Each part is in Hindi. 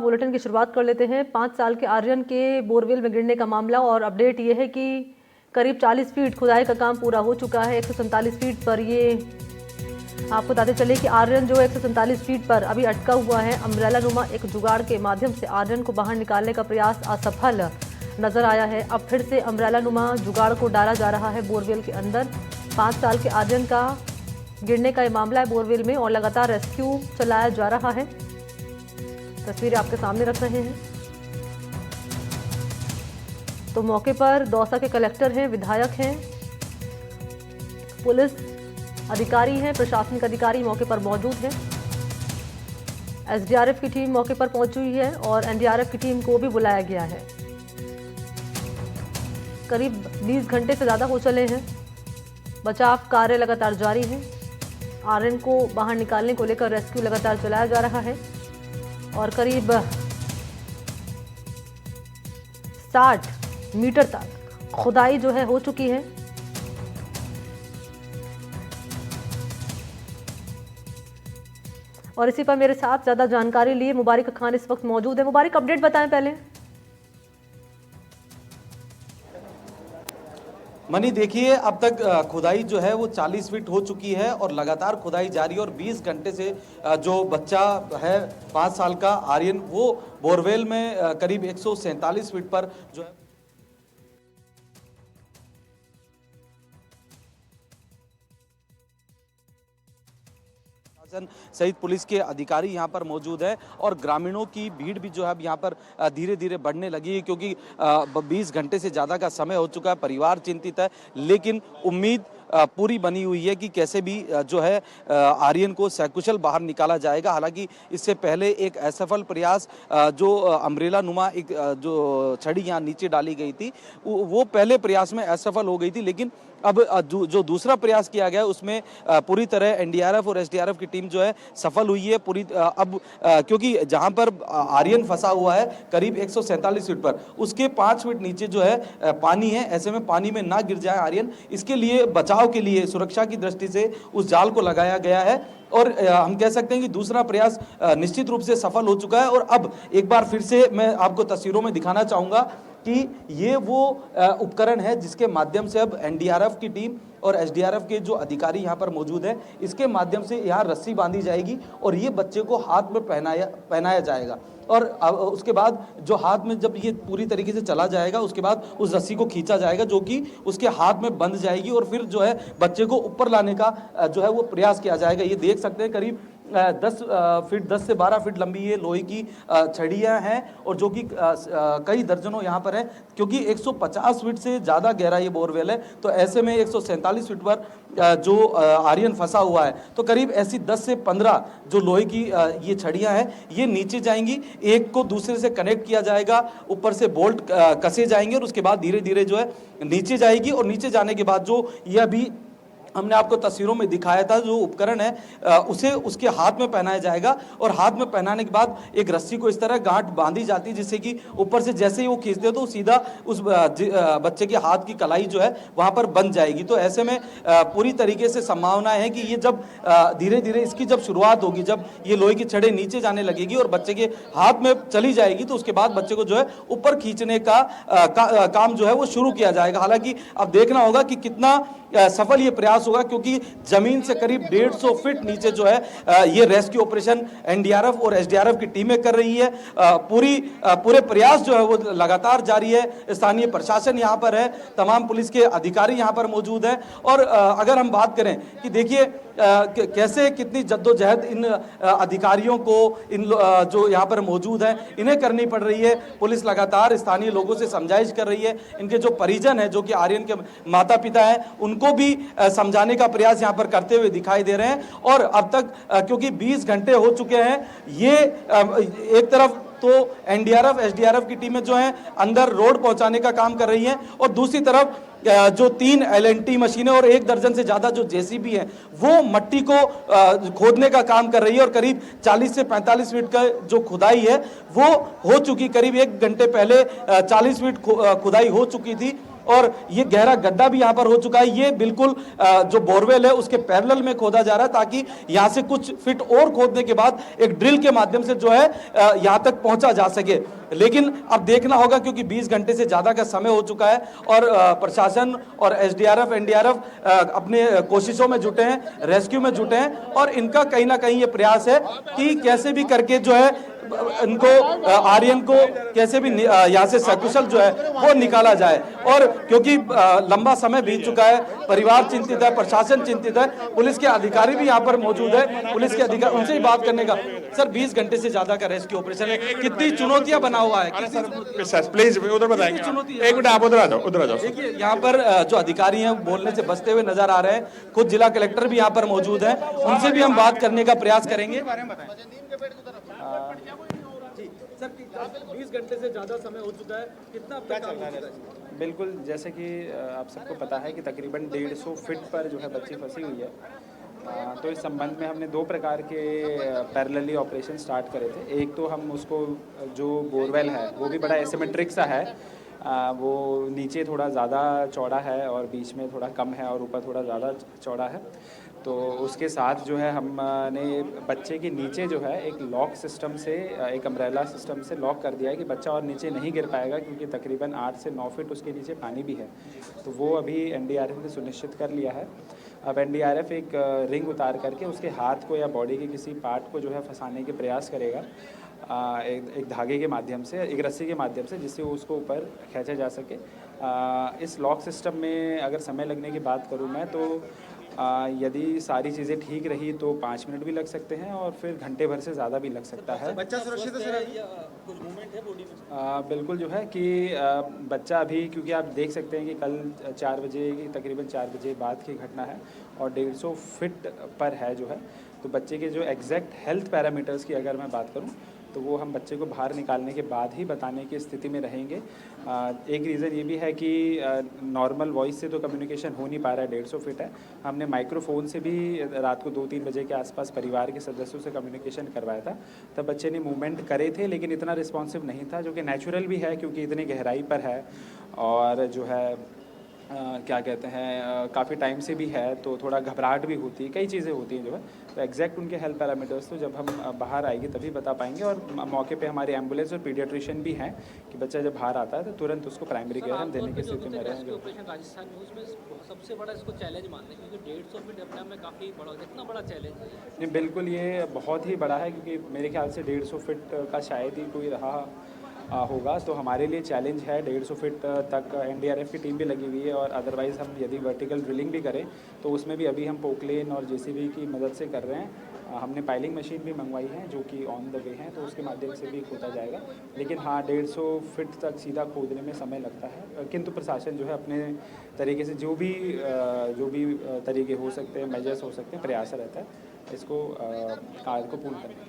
बुलेटिन की शुरुआत कर लेते हैं। 5 साल के आर्यन के बोरवेल में गिरने का मामला और अपडेट ये है कि करीब 40 फीट खुदाई का काम पूरा हो चुका है। 147 फीट पर ये आपको बताते चले कि आर्यन जो 147 फीट पर अभी अटका हुआ है। अम्ब्रेला नुमा एक जुगाड़ के माध्यम से आर्यन को बाहर निकालने का प्रयास असफल नजर आया है। अब फिर से अम्ब्रेला नुमा जुगाड़ को डाला जा रहा है बोरवेल के अंदर। 5 साल के आर्यन का गिरने का ये मामला है बोरवेल में और लगातार रेस्क्यू चलाया जा रहा है। तस्वीरें आपके सामने रख रहे हैं। तो मौके पर दौसा के कलेक्टर हैं, विधायक हैं, पुलिस अधिकारी हैं, प्रशासनिक अधिकारी मौके पर मौजूद हैं। एसडीआरएफ की टीम मौके पर पहुंची हुई है और एनडीआरएफ की टीम को भी बुलाया गया है। करीब 20 घंटे से ज्यादा हो चले हैं। बचाव कार्य लगातार जारी है। आर्यन को बाहर निकालने को लेकर रेस्क्यू लगातार चलाया जा रहा है और करीब 60 मीटर तक खुदाई जो है हो चुकी है। और इसी पर मेरे साथ ज्यादा जानकारी लिए मुबारिक खान इस वक्त मौजूद है। मुबारिक, अपडेट बताएं पहले। मनी, देखिए अब तक खुदाई जो है वो 40 फीट हो चुकी है और लगातार खुदाई जारी है और 20 घंटे से जो बच्चा है 5 साल का आर्यन, वो बोरवेल में करीब 147 फीट पर जो है सहित पुलिस के अधिकारी यहाँ पर मौजूद है और ग्रामीणों की भीड़ भी जो है अब यहाँ पर धीरे धीरे बढ़ने लगी है, क्योंकि 20 घंटे से ज़्यादा का समय हो चुका है। परिवार चिंतित है, लेकिन उम्मीद पूरी बनी हुई है कि कैसे भी जो है आर्यन को सकुशल बाहर निकाला जाएगा। हालांकि इससे पहले एक असफल प्रयास जो अम्ब्रेला नुमा एक जो छड़ी यहाँ नीचे डाली गई थी, वो पहले प्रयास में असफल हो गई थी, लेकिन अब जो दूसरा प्रयास किया गया उसमें पूरी तरह एनडीआरएफ और एसडीआरएफ की टीम जो है सफल हुई है पूरी। अब क्योंकि जहां पर आर्यन फंसा हुआ है करीब 147 फीट पर, उसके 5 फीट नीचे जो है पानी है। ऐसे में पानी में ना गिर जाए आर्यन, इसके लिए बचाव के लिए सुरक्षा की दृष्टि से उस जाल को लगाया गया है और हम कह सकते हैं कि दूसरा प्रयास निश्चित रूप से सफल हो चुका है। और अब एक बार फिर से मैं आपको तस्वीरों में दिखाना चाहूंगा कि ये वो उपकरण है जिसके माध्यम से अब एनडीआरएफ की टीम और एसडीआरएफ के जो अधिकारी यहाँ पर मौजूद हैं, इसके माध्यम से यहाँ रस्सी बांधी जाएगी और ये बच्चे को हाथ में पहनाया जाएगा। और उसके बाद जो हाथ में जब ये पूरी तरीके से चला जाएगा, उसके बाद उस रस्सी को खींचा जाएगा जो कि उसके हाथ में बंध जाएगी और फिर जो है बच्चे को ऊपर लाने का जो है वो प्रयास किया जाएगा। ये देख सकते हैं करीब 10 से 12 फीट लंबी ये लोहे की छड़ियाँ हैं और जो कि कई दर्जनों यहाँ पर है, क्योंकि 150 फीट से ज़्यादा गहरा ये बोरवेल है। तो ऐसे में 147 फीट पर जो आर्यन फंसा हुआ है, तो करीब ऐसी 10 से 15 जो लोहे की ये छड़ियाँ हैं, ये नीचे जाएंगी, एक को दूसरे से कनेक्ट किया जाएगा, ऊपर से बोल्ट कसे जाएंगे और उसके बाद धीरे धीरे जो है नीचे जाएगी। और नीचे जाने के बाद जो ये अभी हमने आपको तस्वीरों में दिखाया था जो उपकरण है, उसे उसके हाथ में पहनाया जाएगा और हाथ में पहनाने के बाद एक रस्सी को इस तरह गांठ बांधी जाती है, जिससे कि ऊपर से जैसे ही वो खींचते हो तो सीधा उस बच्चे के हाथ की कलाई जो है वहां पर बंध जाएगी। तो ऐसे में पूरी तरीके से संभावना है कि ये जब धीरे धीरे इसकी जब शुरुआत होगी, जब ये लोहे की छड़ें नीचे जाने लगेगी और बच्चे के हाथ में चली जाएगी, तो उसके बाद बच्चे को जो है ऊपर खींचने का काम जो है वो शुरू किया जाएगा। हालांकि अब देखना होगा कि कितना सफल ये प्रयास होगा, क्योंकि जमीन से करीब 150 फीट नीचे जो है ये रेस्क्यू ऑपरेशन एनडीआरएफ और एसडीआरएफ की टीमें कर रही है। पूरे प्रयास जो है वो लगातार जारी है। स्थानीय प्रशासन यहाँ पर है, तमाम पुलिस के अधिकारी यहाँ पर मौजूद हैं। और अगर हम बात करें कि देखिए कैसे कितनी जद्दोजहद इन अधिकारियों को, इन जो यहाँ पर मौजूद हैं, इन्हें करनी पड़ रही है। पुलिस लगातार स्थानीय लोगों से समझाइश कर रही है। इनके जो परिजन हैं, जो कि आर्यन के माता पिता हैं, उनको भी समझाने का प्रयास यहाँ पर करते हुए दिखाई दे रहे हैं। और अब तक क्योंकि 20 घंटे हो चुके हैं, ये एक तरफ तो एनडीआरएफ एसडीआरएफ की टीमें जो हैं अंदर रोड पहुंचाने का काम कर रही हैं और दूसरी तरफ जो 3 एलएनटी मशीनें और 1 दर्जन से ज्यादा जो जेसीबी हैं वो मट्टी को खोदने का काम कर रही है। और करीब 40 से 45 फीट का जो खुदाई है वो हो चुकी, करीब 1 घंटे पहले 40 फीट खुदाई हो चुकी थी और ये गहरा गड्ढा भी यहाँ पर हो चुका है। ये बिल्कुल जो बोरवेल है उसके पैरेलल में खोदा जा रहा है ताकि यहाँ से कुछ फीट और खोदने के बाद एक ड्रिल के माध्यम से जो है यहाँ तक पहुंचा जा सके। लेकिन अब देखना होगा क्योंकि 20 घंटे से ज्यादा का समय हो चुका है और प्रशासन और एसडीआरएफ एनडीआरएफ अपने कोशिशों में जुटे हैं, रेस्क्यू में जुटे हैं और इनका कहीं ना कहीं ये प्रयास है कि कैसे भी करके जो है इनको आर्यन को कैसे भी यहाँ से सकुशल जो है वो निकाला जाए। और क्योंकि लंबा समय बीत चुका है, परिवार चिंतित है, प्रशासन चिंतित है, पुलिस के अधिकारी भी यहाँ पर मौजूद है, पुलिस के अधिकारी उनसे ही बात करने का। सर 20 घंटे से ज्यादा का रेस्क्यू ऑपरेशन है, कितनी चुनौतियां बना हुआ है? प्लीज उधर बताएंगे, एक मिनट आप उधर आ जाओ, उधर आ जाओ। देखिए यहाँ पर जो अधिकारी हैं बोलने से बचते हुए नजर आ रहे हैं, खुद जिला कलेक्टर भी यहाँ पर मौजूद है, उनसे भी हम बात करने का प्रयास करेंगे। सर 20 घंटे से ज़्यादा समय हो चुका है, कितना अब तक काम हो चुका है? बिल्कुल, जैसे कि आप सबको पता है कि तकरीबन 150 फीट पर जो है बच्ची फंसी हुई है। तो इस संबंध में हमने 2 प्रकार के पैरेलली ऑपरेशन स्टार्ट करे थे। एक तो हम उसको जो बोरवेल है वो भी बड़ा एसिमेट्रिक सा है, वो नीचे थोड़ा ज़्यादा चौड़ा है और बीच में थोड़ा कम है और ऊपर थोड़ा ज़्यादा चौड़ा है। तो उसके साथ जो है हमने बच्चे के नीचे जो है एक लॉक सिस्टम से, एक अम्ब्रेला सिस्टम से लॉक कर दिया है कि बच्चा और नीचे नहीं गिर पाएगा, क्योंकि तकरीबन 8 से 9 फीट उसके नीचे पानी भी है। तो वो अभी एनडीआरएफ ने सुनिश्चित कर लिया है। अब एनडीआरएफ एक रिंग उतार करके उसके हाथ को या बॉडी के किसी पार्ट को जो है फंसाने के प्रयास करेगा, एक धागे के माध्यम से, एक रस्सी के माध्यम से, जिससे उसको ऊपर खींचा जा सके। इस लॉक सिस्टम में अगर समय लगने की बात करूँ मैं तो यदि सारी चीज़ें ठीक रही तो 5 मिनट भी लग सकते हैं और फिर घंटे भर से ज़्यादा भी लग सकता है। बच्चा सुरक्षित है या कुछ मूवमेंट है बॉडी में? बिल्कुल जो है कि बच्चा अभी, क्योंकि आप देख सकते हैं कि कल 4 बजे की, तकरीबन 4 बजे बाद की घटना है और 150 फीट पर है जो है। तो बच्चे के जो एग्जैक्ट हेल्थ पैरामीटर्स की अगर मैं बात करूं तो वो हम बच्चे को बाहर निकालने के बाद ही बताने की स्थिति में रहेंगे। एक रीज़न ये भी है कि नॉर्मल वॉइस से तो कम्युनिकेशन हो नहीं पा रहा है, 150 फीट है। हमने माइक्रोफोन से भी रात को 2-3 बजे के आसपास परिवार के सदस्यों से कम्युनिकेशन करवाया था। तब बच्चे ने मूवमेंट करे थे, लेकिन इतना रिस्पॉन्सिव नहीं था, जो कि नेचुरल भी है क्योंकि इतनी गहराई पर है और जो है क्या कहते हैं, काफ़ी टाइम से भी है, तो थोड़ा घबराहट भी होती है, कई चीज़ें होती हैं जो है। तो एग्जैक्ट उनके हेल्थ पैरामीटर्स तो जब हम बाहर आएगी तभी बता पाएंगे। और मौके पे हमारी एम्बुलेंस और पीडियाट्रिशियन भी हैं कि बच्चा जब बाहर आता है तो तुरंत उसको प्राइमरी केयर हम देने की स्थिति में रहेंगे। ऑपरेशन राजस्थान में उसमें सबसे बड़ा इसको चैलेंज मानते हैं, क्योंकि 150 फीट अपने में काफ़ी बड़ा, इतना बड़ा चैलेंज है। नहीं, बिल्कुल ये बहुत ही बड़ा है, क्योंकि मेरे ख्याल से 150 फीट का शायद ही कोई रहा होगा। तो हमारे लिए चैलेंज है। 150 फीट तक एनडीआरएफ की टीम भी लगी हुई है और अदरवाइज़ हम यदि वर्टिकल ड्रिलिंग भी करें तो उसमें भी अभी हम पोकलेन और जेसीबी की मदद से कर रहे हैं। हमने पाइलिंग मशीन भी मंगवाई है जो कि ऑन द वे है, तो उसके माध्यम से भी खोदा जाएगा। लेकिन हाँ, 150 फीट तक सीधा खोदने में समय लगता है, किंतु प्रशासन जो है अपने तरीके से जो भी तरीके हो सकते हैं, मेजर्स हो सकते हैं, प्रयास रहता है इसको कार्य को पूर्ण करने के।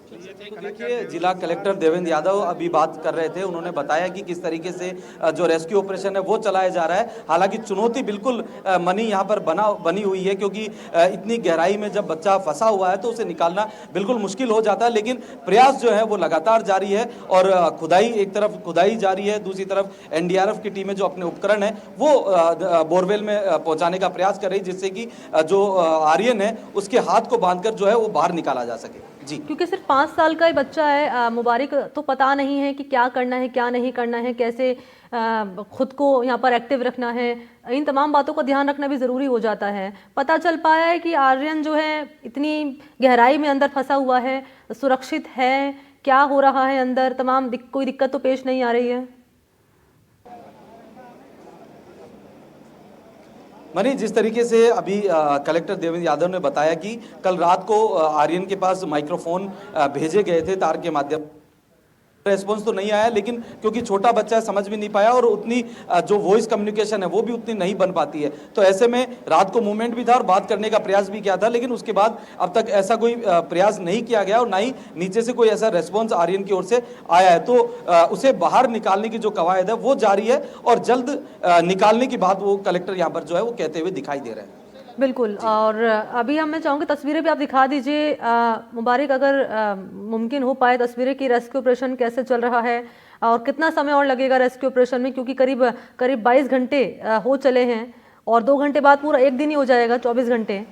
देखिए, जिला कलेक्टर देवेंद्र यादव अभी बात कर रहे थे, उन्होंने बताया कि किस तरीके से जो रेस्क्यू ऑपरेशन है वो चलाया जा रहा है। हालांकि चुनौती बिल्कुल मनी यहाँ पर बनी हुई है, क्योंकि इतनी गहराई में जब बच्चा फंसा हुआ है तो उसे निकालना बिल्कुल मुश्किल हो जाता है। लेकिन प्रयास जो है वो लगातार जारी है और खुदाई, एक तरफ खुदाई जारी है, दूसरी तरफ एनडीआरएफ की टीमें जो अपने उपकरण है वो बोरवेल में पहुंचाने का प्रयास कर रही है, जिससे कि जो आर्यन है उसके हाथ को बांधकर जो है वो बाहर निकाला जा सके। जी, क्योंकि सिर्फ 5 साल का ही बच्चा है मुबारक, तो पता नहीं है कि क्या करना है क्या नहीं करना है, कैसे खुद को यहाँ पर एक्टिव रखना है, इन तमाम बातों का ध्यान रखना भी ज़रूरी हो जाता है। पता चल पाया है कि आर्यन जो है इतनी गहराई में अंदर फंसा हुआ है, सुरक्षित है, क्या हो रहा है अंदर, तमाम कोई दिक्कत तो पेश नहीं आ रही है? मनी, जिस तरीके से अभी कलेक्टर देवेंद्र यादव ने बताया कि कल रात को आर्यन के पास माइक्रोफोन भेजे गए थे तार के माध्यम, रेस्पॉन्स तो नहीं आया, लेकिन क्योंकि छोटा बच्चा समझ भी नहीं पाया और उतनी जो वॉइस कम्युनिकेशन है वो भी उतनी नहीं बन पाती है। तो ऐसे में रात को मूवमेंट भी था और बात करने का प्रयास भी किया था, लेकिन उसके बाद अब तक ऐसा कोई प्रयास नहीं किया गया और ना ही नीचे से कोई ऐसा रेस्पॉन्स आर्यन की ओर से आया है। तो उसे बाहर निकालने की जो कवायद है वो जारी है और जल्द निकालने की बात वो कलेक्टर यहाँ पर जो है वो कहते हुए दिखाई दे रहे हैं। बिल्कुल। और अभी मैं चाहूँगी तस्वीरें भी आप दिखा दीजिए मुबारक, अगर मुमकिन हो पाए तस्वीरें कि रेस्क्यू ऑपरेशन कैसे चल रहा है और कितना समय और लगेगा रेस्क्यू ऑपरेशन में, क्योंकि करीब 22 घंटे हो चले हैं और 2 घंटे बाद पूरा एक दिन ही हो जाएगा, 24 घंटे।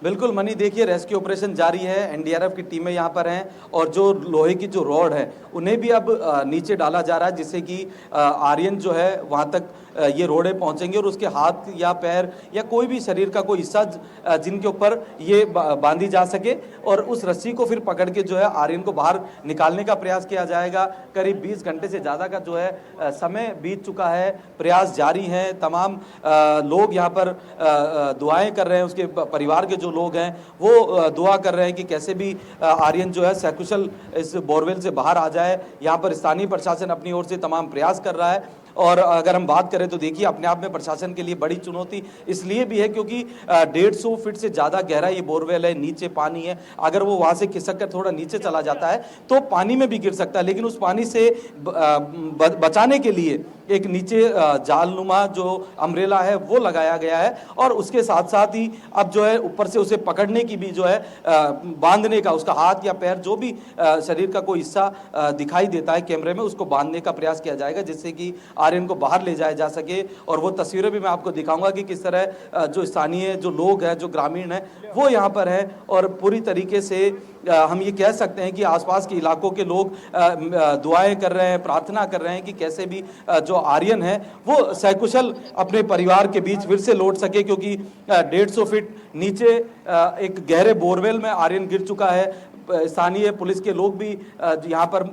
बिल्कुल मनी, देखिए रेस्क्यू ऑपरेशन जारी है, एनडीआरएफ की टीमें यहाँ पर हैं और जो लोहे की जो रॉड है उन्हें भी अब नीचे डाला जा रहा है, जिससे कि आर्यन जो है वहाँ तक ये रोडें पहुँचेंगे और उसके हाथ या पैर या कोई भी शरीर का कोई हिस्सा जिनके ऊपर ये बांधी जा सके और उस रस्सी को फिर पकड़ के जो है आर्यन को बाहर निकालने का प्रयास किया जाएगा। करीब 20 घंटे से ज़्यादा का जो है समय बीत चुका है, प्रयास जारी हैं, तमाम लोग यहाँ पर दुआएं कर रहे हैं, उसके परिवार के जो लोग हैं वो दुआ कर रहे हैं कि कैसे भी आर्यन जो है सकुशल इस बोरवेल से बाहर आ जाए। यहाँ पर स्थानीय प्रशासन अपनी ओर से तमाम प्रयास कर रहा है और अगर हम बात करें तो देखिए अपने आप में प्रशासन के लिए बड़ी चुनौती इसलिए भी है क्योंकि 150 फीट से ज़्यादा गहरा ये बोरवेल है, नीचे पानी है। अगर वो वहाँ से खिसक कर थोड़ा नीचे चला जाता है तो पानी में भी गिर सकता है, लेकिन उस पानी से बचाने के लिए एक नीचे जालनुमा जो अम्ब्रेला है वो लगाया गया है और उसके साथ साथ ही अब जो है ऊपर से उसे पकड़ने की भी जो है बांधने का, उसका हाथ या पैर जो भी शरीर का कोई हिस्सा दिखाई देता है कैमरे में, उसको बांधने का प्रयास किया जाएगा जिससे कि आर्यन को बाहर ले जाया जा सके। और वो तस्वीरें भी मैं आपको दिखाऊंगा कि किस तरह जो स्थानीय जो लोग हैं, जो ग्रामीण हैं, वो यहाँ पर हैं और पूरी तरीके से हम ये कह सकते हैं कि आसपास के इलाकों के लोग दुआएं कर रहे हैं, प्रार्थना कर रहे हैं कि कैसे भी जो आर्यन है वो सकुशल अपने परिवार के बीच फिर से लौट सके, क्योंकि 150 फीट नीचे एक गहरे बोरवेल में आर्यन गिर चुका है। स्थानीय पुलिस के लोग भी यहाँ पर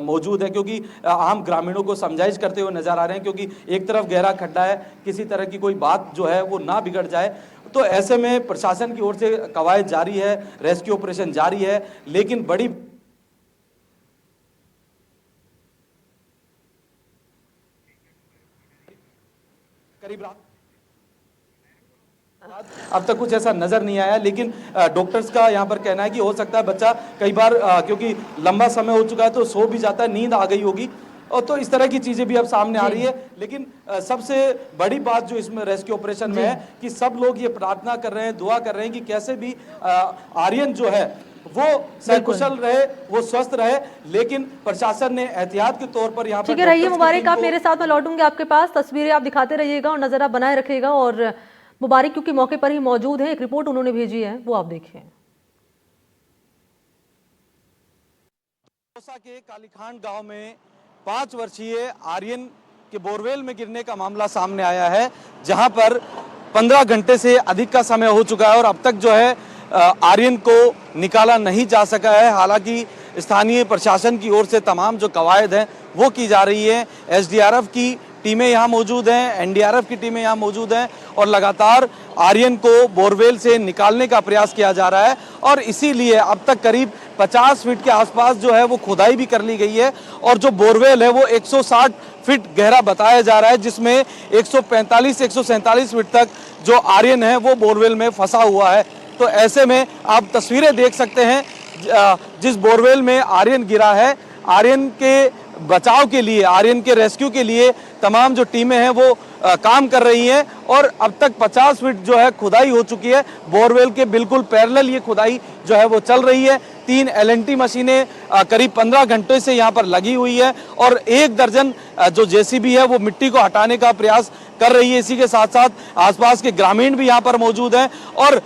मौजूद है क्योंकि आम ग्रामीणों को समझाइश करते हुए नजर आ रहे हैं, क्योंकि एक तरफ गहरा खड्डा है, किसी तरह की कोई बात जो है वो ना बिगड़ जाए। तो ऐसे में प्रशासन की ओर से कवायद जारी है, रेस्क्यू ऑपरेशन जारी है, लेकिन बड़ी करीब रात अब तक कुछ ऐसा नजर नहीं आया, लेकिन डॉक्टर्स का यहाँ पर कहना है कि हो सकता है बच्चा कई बार क्योंकि लंबा समय हो चुका है तो सो भी जाता है, नींद आ गई होगी और तो इस तरह की चीजें भी अब सामने आ रही है। लेकिन सबसे बड़ी बात जो इसमें रेस्क्यू ऑपरेशन में है कि सब लोग ये प्रार्थना कर रहे हैं, दुआ कर रहे हैं कि कैसे भी आर्यन जो है वो सकुशल रहे, वो स्वस्थ रहे, लेकिन प्रशासन ने एहतियात के तौर पर यहाँ पर। ठीक है, रहिए मुबारक, आप मेरे साथ में लौटूंगे आपके पास, तस्वीरें आप दिखाते रहिएगा और नजर आप बनाए रखिएगा। और मुबारक क्योंकि मौके पर ही मौजूद है, एक रिपोर्ट उन्होंने भेजी है वो आप देखिए। दौसा के कालीखांड गांव में 5 वर्षीय आर्यन के बोरवेल में गिरने का मामला सामने आया है, जहां पर 15 घंटे से अधिक का समय हो चुका है और अब तक जो है आर्यन को निकाला नहीं जा सका है। हालांकि स्थानीय प्रशासन की ओर से तमाम जो कवायद हैं वो की जा रही है। एसडीआरएफ की टीमें यहाँ मौजूद हैं, एनडीआरएफ की टीमें यहाँ मौजूद हैं और लगातार आर्यन को बोरवेल से निकालने का प्रयास किया जा रहा है और इसीलिए अब तक करीब 50 फीट के आसपास जो है वो खुदाई भी कर ली गई है और जो बोरवेल है वो 160 फीट गहरा बताया जा रहा है, जिसमें 145-147 फीट तक जो आर्यन है वो बोरवेल में फंसा हुआ है। तो ऐसे में आप तस्वीरें देख सकते हैं जिस बोरवेल में आर्यन गिरा है, आर्यन के बचाव के लिए, आर्यन के रेस्क्यू के लिए तमाम जो टीमें हैं वो काम कर रही हैं और अब तक 50 फीट जो है खुदाई हो चुकी है। बोरवेल के बिल्कुल पैरेलल ये खुदाई जो है वो चल रही है। 3 एलएनटी मशीनें करीब 15 घंटे से यहाँ पर लगी हुई है और 1 दर्जन जो जेसीबी है वो मिट्टी को हटाने का प्रयास कर रही है। इसी के साथ साथ आसपास के ग्रामीण भी यहाँ पर मौजूद हैं और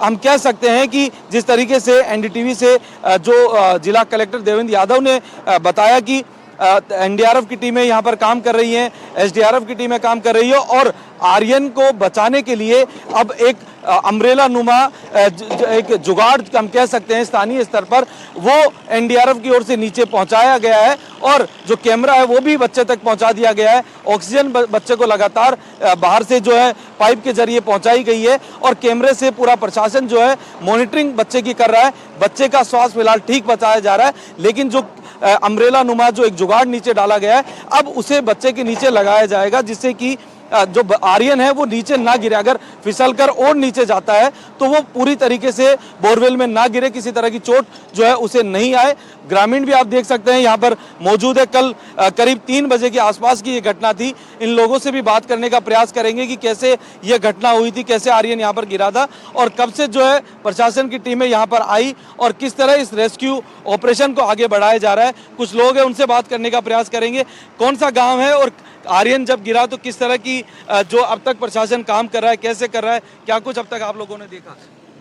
हम कह सकते हैं कि जिस तरीके से एनडीटीवी से जो जिला कलेक्टर देवेंद्र यादव ने बताया कि एनडीआरएफ की टीमें यहाँ पर काम कर रही हैं, एसडीआरएफ की टीमें काम कर रही है और आर्यन को बचाने के लिए अब एक अम्ब्रेला नुमा एक जुगाड़ हम कह सकते हैं स्थानीय स्तर पर वो एनडीआरएफ की ओर से नीचे पहुंचाया गया है और जो कैमरा है वो भी बच्चे तक पहुंचा दिया गया है। ऑक्सीजन बच्चे को लगातार बाहर से जो है पाइप के जरिए पहुंचाई गई है और कैमरे से पूरा प्रशासन जो है मॉनिटरिंग बच्चे की कर रहा है। बच्चे का स्वास्थ्य फिलहाल ठीक बताया जा रहा है, लेकिन जो अम्ब्रेला नुमा जो एक जुगाड़ नीचे डाला गया है अब उसे बच्चे के नीचे लगाया जाएगा, जिससे कि जो आर्यन है वो नीचे ना गिरे, अगर फिसल कर और नीचे जाता है तो वो पूरी तरीके से बोरवेल में ना गिरे, किसी तरह की चोट जो है उसे नहीं आए। ग्रामीण भी आप देख सकते हैं यहाँ पर मौजूद है। कल करीब 3 बजे के आसपास की ये घटना थी। इन लोगों से भी बात करने का प्रयास करेंगे कि कैसे ये घटना हुई थी, कैसे आर्यन यहाँ पर गिरा था और कब से जो है प्रशासन की टीमें यहाँ पर आई और किस तरह इस रेस्क्यू ऑपरेशन को आगे बढ़ाया जा रहा है। कुछ लोग हैं, उनसे बात करने का प्रयास करेंगे। कौन सा गाँव है और आर्यन जब गिरा तो किस तरह की जो अब तक प्रशासन काम कर रहा है, कैसे कर रहा है, क्या कुछ अब तक आप लोगों ने देखा?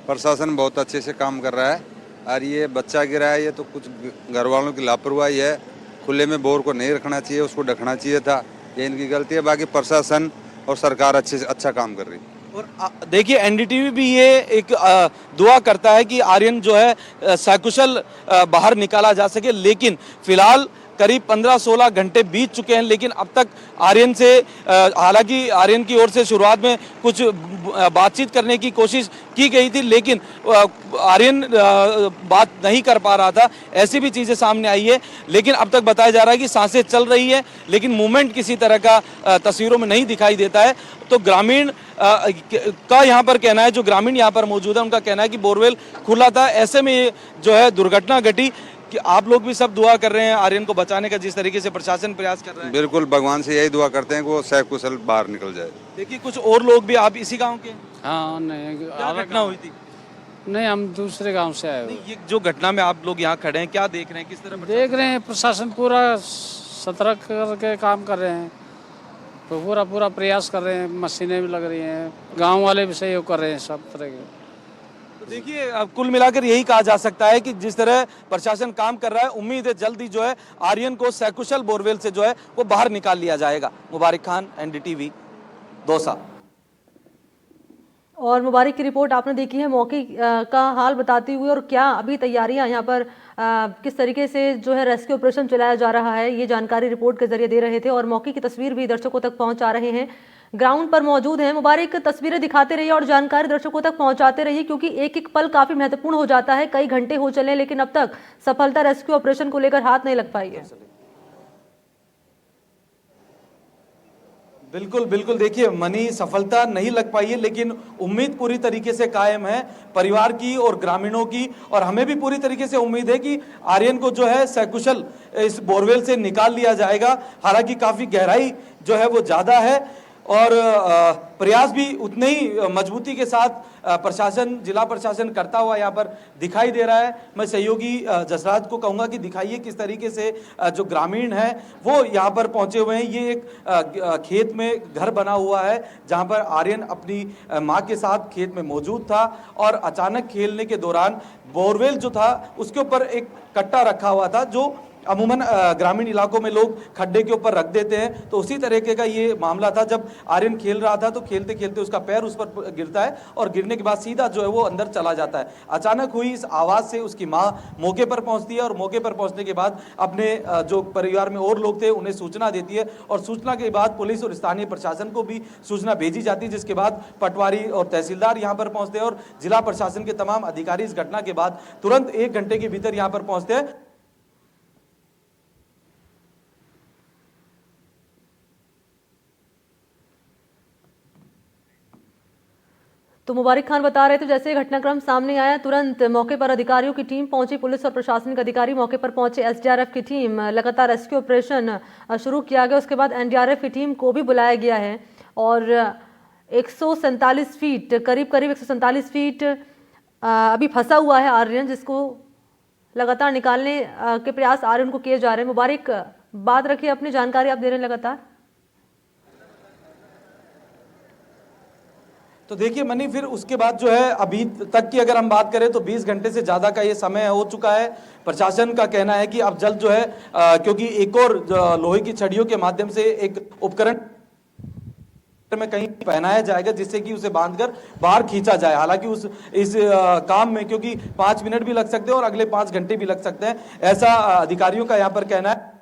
प्रशासन बहुत अच्छे से काम कर रहा है और ये बच्चा गिरा है, ये तो कुछ घर वालों की लापरवाही है। खुले में बोर को नहीं रखना चाहिए, उसको ढकना चाहिए था, ये इनकी गलती है। बाकी प्रशासन और सरकार अच्छे से अच्छा काम कर रही है। और देखिए एनडीटीवी भी ये एक दुआ करता है कि आर्यन जो है सकुशल बाहर निकाला जा सके, लेकिन फिलहाल करीब 15-16 घंटे बीत चुके हैं, लेकिन अब तक आर्यन से हालांकि आर्यन की ओर से शुरुआत में कुछ बातचीत करने की कोशिश की गई थी, लेकिन आर्यन बात नहीं कर पा रहा था, ऐसी भी चीज़ें सामने आई है। लेकिन अब तक बताया जा रहा है कि सांसें चल रही है, लेकिन मूवमेंट किसी तरह का तस्वीरों में नहीं दिखाई देता है। तो ग्रामीण का यहाँ पर कहना है, जो ग्रामीण यहाँ पर मौजूद है उनका कहना है कि बोरवेल खुला था, ऐसे में ये जो है दुर्घटना घटी। कि आप लोग भी सब दुआ कर रहे हैं आर्यन को बचाने का, जिस तरीके से प्रशासन प्रयास कर रहा है? बिल्कुल, भगवान से यही दुआ करते हैं कि वो सकुशल बाहर निकल जाए। देखिए कुछ और लोग भी, आप इसी गांव के? हाँ, नहीं क्या घटना हुई थी? नहीं, हम दूसरे गांव से आए हुए। ये जो घटना में आप लोग यहाँ खड़े हैं, क्या देख रहे हैं, किस तरह देख रहे हैं प्रशासन पूरा सतर्क करके काम कर रहे हैं, तो पूरा प्रयास कर रहे हैं, मशीनें भी लग रही हैं, गांव वाले भी सहयोग कर रहे हैं सब तरह के। तो देखिए अब कुल मिलाकर यही कहा जा सकता है कि जिस तरह प्रशासन काम कर रहा है, उम्मीद है जल्दी जो है आर्यन को सकुशल बोरवेल से जो है वो बाहर निकाल लिया जाएगा। मुबारक खान, एनडीटीवी, दौसा। और मुबारक की रिपोर्ट आपने देखी है मौके का हाल बताते हुए, और क्या अभी तैयारियां यहाँ पर किस तरीके से जो है रेस्क्यू ऑपरेशन चलाया जा रहा है, ये जानकारी रिपोर्ट के जरिए दे रहे थे और मौके की तस्वीर भी दर्शकों तक पहुंचा रहे हैं। ग्राउंड पर मौजूद हैं मुबारक, तस्वीरें दिखाते रहिए और जानकारी दर्शकों तक पहुंचाते रहिए, क्योंकि एक एक पल काफी महत्वपूर्ण हो जाता है। कई घंटे हो चले लेकिन अब तक सफलता रेस्क्यू ऑपरेशन को लेकर हाथ नहीं लग पाई है। बिल्कुल बिल्कुल, देखिए मनी सफलता नहीं लग पाई है, लेकिन उम्मीद पूरी तरीके से कायम है परिवार की और ग्रामीणों की, और हमें भी पूरी तरीके से उम्मीद है कि आर्यन को जो है सकुशल इस बोरवेल से निकाल लिया जाएगा। हालांकि काफी गहराई जो है वो ज्यादा है और प्रयास भी उतने ही मजबूती के साथ प्रशासन, जिला प्रशासन करता हुआ यहाँ पर दिखाई दे रहा है। मैं सहयोगी जसराज को कहूँगा कि दिखाइए किस तरीके से जो ग्रामीण हैं वो यहाँ पर पहुँचे हुए हैं। ये एक खेत में घर बना हुआ है जहाँ पर आर्यन अपनी माँ के साथ खेत में मौजूद था और अचानक खेलने के दौरान बोरवेल जो था उसके ऊपर एक कट्टा रखा हुआ था, जो अमूमन ग्रामीण इलाकों में लोग खड्डे के ऊपर रख देते हैं। तो उसी तरीके का ये मामला था। जब आर्यन खेल रहा था तो खेलते खेलते उसका पैर उस पर गिरता है और गिरने के बाद सीधा जो है वो अंदर चला जाता है। अचानक हुई इस आवाज़ से उसकी माँ मौके पर पहुंचती है और मौके पर पहुंचने के बाद अपने जो परिवार में और लोग थे उन्हें सूचना देती है और सूचना के बाद पुलिस और स्थानीय प्रशासन को भी सूचना भेजी जाती है, जिसके बाद पटवारी और तहसीलदार यहाँ पर पहुँचते हैं और जिला प्रशासन के तमाम अधिकारी इस घटना के बाद तुरंत 1 घंटे के भीतर यहाँ पर पहुँचते हैं। तो मुबारक खान बता रहे थे जैसे घटनाक्रम सामने आया तुरंत मौके पर अधिकारियों की टीम पहुंची, पुलिस और प्रशासनिक अधिकारी मौके पर पहुंचे, एसडीआरएफ की टीम, लगातार रेस्क्यू ऑपरेशन शुरू किया गया। उसके बाद एनडीआरएफ की टीम को भी बुलाया गया है और 147 फीट करीब 147 फीट अभी फंसा हुआ है आर्यन, जिसको लगातार निकालने के प्रयास आर्यन को किए जा रहे हैं। मुबारक, बात रखिए अपनी, जानकारी आप दे रहे हैं लगातार। तो देखिए मनी, फिर उसके बाद जो है अभी तक की अगर हम बात करें तो 20 घंटे से ज़्यादा का ये समय हो चुका है। प्रशासन का कहना है कि अब जल्द जो है क्योंकि एक और लोहे की छड़ियों के माध्यम से एक उपकरण में कहीं पहनाया जाएगा जिससे कि उसे बांधकर बाहर खींचा जाए। हालांकि इस काम में क्योंकि 5 मिनट भी लग सकते हैं और अगले 5 घंटे भी लग सकते हैं, ऐसा अधिकारियों का यहाँ पर कहना है।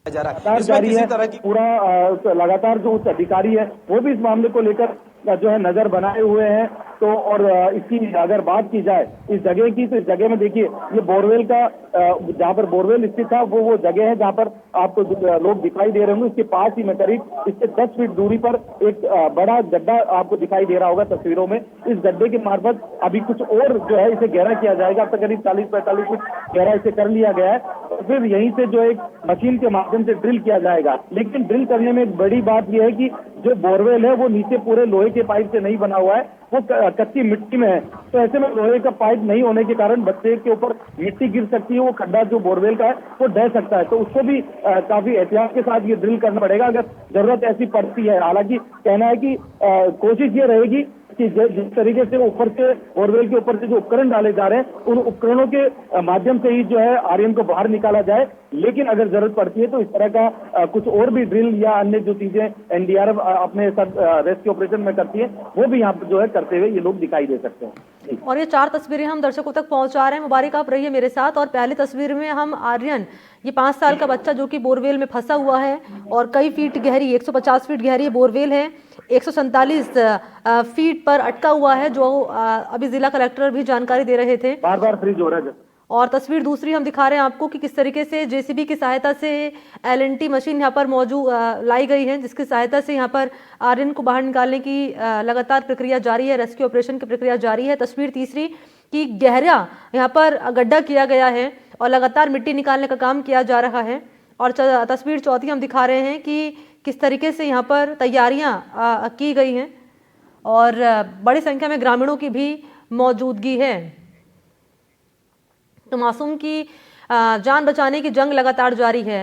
जा रहा है जारी है पूरा, लगातार जो उच्च अधिकारी है वो भी इस मामले को लेकर जो है नजर बनाए हुए हैं। तो और इसकी अगर बात की जाए इस जगह की, तो इस जगह में देखिए ये बोरवेल का जहाँ पर बोरवेल स्थित था वो जगह है जहाँ पर आपको लोग दिखाई दे रहे होंगे। इसके पास ही में करीब इससे 10 फीट दूरी पर एक बड़ा गड्ढा आपको दिखाई दे रहा होगा तस्वीरों में। इस गड्ढे के मार्फत अभी कुछ और जो है इसे गहरा किया जाएगा। अब तक करीब 40-45 फीट गहरा इसे कर लिया गया है और फिर यहीं से जो एक मशीन के माध्यम से ड्रिल किया जाएगा। लेकिन ड्रिल करने में एक बड़ी बात यह है कि जो बोरवेल है वो नीचे पूरे लोहे के पाइप से नहीं बना हुआ है, वो कच्ची मिट्टी में है। तो ऐसे में लोहे का पाइप नहीं होने के कारण बच्चे के ऊपर मिट्टी गिर सकती है, वो खड्डा जो बोरवेल का है वो ढह सकता है। तो उसको भी काफी एहतियात के साथ ये ड्रिल करना पड़ेगा अगर जरूरत ऐसी पड़ती है। हालांकि कहना है कि कोशिश ये रहेगी कि जिस तरीके से ऊपर से बोरवेल के ऊपर से जो उपकरण डाले जा रहे हैं उन उपकरणों के माध्यम से ही जो है आर्यन को बाहर निकाला जाए। लेकिन अगर जरूरत पड़ती है तो इस तरह का कुछ और भी ड्रिल या अन्य जो चीजें एनडीआरएफ अपने साथ रेस्क्यू ऑपरेशन में करती है वो भी यहाँ पर जो है करते हुए ये लोग दिखाई दे सकते हैं। और ये 4 तस्वीरें हम दर्शकों तक पहुंचा रहे हैं। मुबारक आप रहिए मेरे साथ। और पहली तस्वीर में हम आर्यन, ये 5 साल का बच्चा जो कि बोरवेल में फंसा हुआ है और कई फीट गहरी 150 फीट गहरी बोरवेल है, 147 फीट पर अटका हुआ है, जो अभी जिला कलेक्टर भी जानकारी दे रहे थे। बार बार फ्रीज हो रहा है। और तस्वीर दूसरी हम दिखा रहे हैं आपको कि किस तरीके से जेसीबी की सहायता से एलएनटी मशीन यहाँ पर मौजूद लाई गई है, जिसकी सहायता से यहाँ पर आर्यन को बाहर निकालने की लगातार प्रक्रिया जारी है, रेस्क्यू ऑपरेशन की प्रक्रिया जारी है। तस्वीर तीसरी कि गहरा यहाँ पर गड्ढा किया गया है और लगातार मिट्टी निकालने का काम किया जा रहा है। और तस्वीर चौथी हम दिखा रहे हैं कि किस तरीके से यहाँ पर तैयारियाँ की गई हैं और बड़ी संख्या में ग्रामीणों की भी मौजूदगी है। तो मासूम की जान बचाने की जंग लगातार जारी है।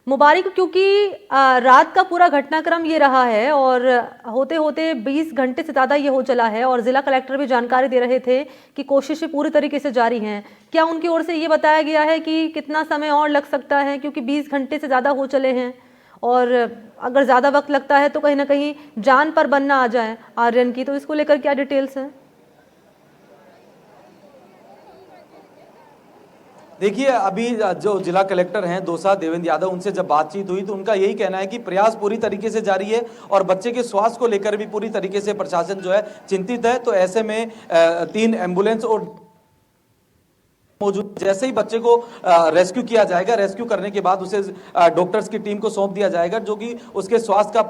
मुबारक, क्योंकि रात का पूरा घटनाक्रम ये रहा है और होते होते 20 घंटे से ज़्यादा ये हो चला है और ज़िला कलेक्टर भी जानकारी दे रहे थे कि कोशिशें पूरी तरीके से जारी हैं। क्या उनकी ओर से ये बताया गया है कि कितना समय और लग सकता है, क्योंकि 20 घंटे से ज़्यादा हो चले हैं और अगर ज़्यादा वक्त लगता है तो कहीं ना कहीं जान पर बनना आ जाए आर्यन की, तो इसको लेकर क्या डिटेल्स हैं? देखिए, अभी जो जिला कलेक्टर हैं दौसा देवेंद्र यादव, उनसे जब बातचीत हुई तो उनका यही कहना है कि प्रयास पूरी तरीके से जारी है और बच्चे के स्वास्थ्य को लेकर भी पूरी तरीके से प्रशासन जो है चिंतित है। तो ऐसे में 3 एम्बुलेंस और मौजूद, जैसे ही बच्चे को रेस्क्यू किया जाएगा, रेस्क्यू करने के बाद उसे डॉक्टर्स की टीम को सौंप दिया जाएगा जो कि उसके स्वास्थ्य का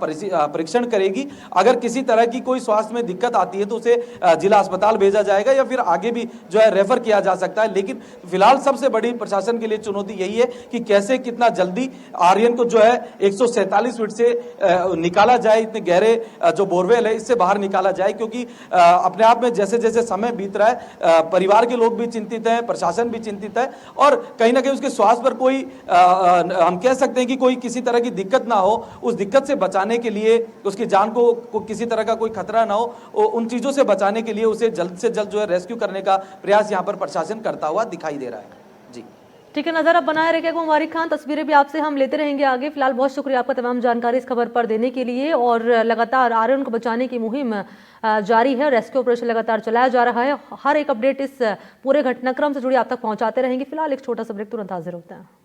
परीक्षण करेगी। अगर किसी तरह की कोई स्वास्थ्य में दिक्कत आती है तो उसे जिला अस्पताल भेजा जाएगा या फिर आगे भी जो है रेफर किया जा सकता है। लेकिन फिलहाल सबसे बड़ी प्रशासन के लिए चुनौती यही है कि कैसे कितना जल्दी आर्यन को जो है 147 फीट से निकाला जाए, इतने गहरे जो बोरवेल है इससे बाहर निकाला जाए, क्योंकि अपने आप में जैसे जैसे समय बीत रहा है परिवार के लोग भी चिंतित हैं, प्रशासन भी चिंतित है और कहीं ना कहीं उसके स्वास्थ्य पर कोई हम कह सकते हैं कि कोई किसी तरह की दिक्कत ना हो, उस दिक्कत से बचाने के लिए, उसकी जान को किसी तरह का कोई खतरा ना हो, उन चीजों से बचाने के लिए उसे जल्द से जल्द जो है रेस्क्यू करने का प्रयास यहां पर प्रशासन करता हुआ दिखाई दे रहा है। जी ठीक है, नजर आप बनाए रखिएगा मुबारक खान। तस्वीरें भी आपसे हम लेते रहेंगे आगे। फिलहाल बहुत शुक्रिया आपका तमाम जानकारी इस खबर पर देने के लिए। और लगातार आर्यन को बचाने की मुहिम जारी है, रेस्क्यू ऑपरेशन लगातार चलाया जा रहा है। हर एक अपडेट इस पूरे घटनाक्रम से जुड़ी आप तक पहुंचाते रहेंगे। फिलहाल एक छोटा सा ब्रेक, तुरंत हाजिर होता है।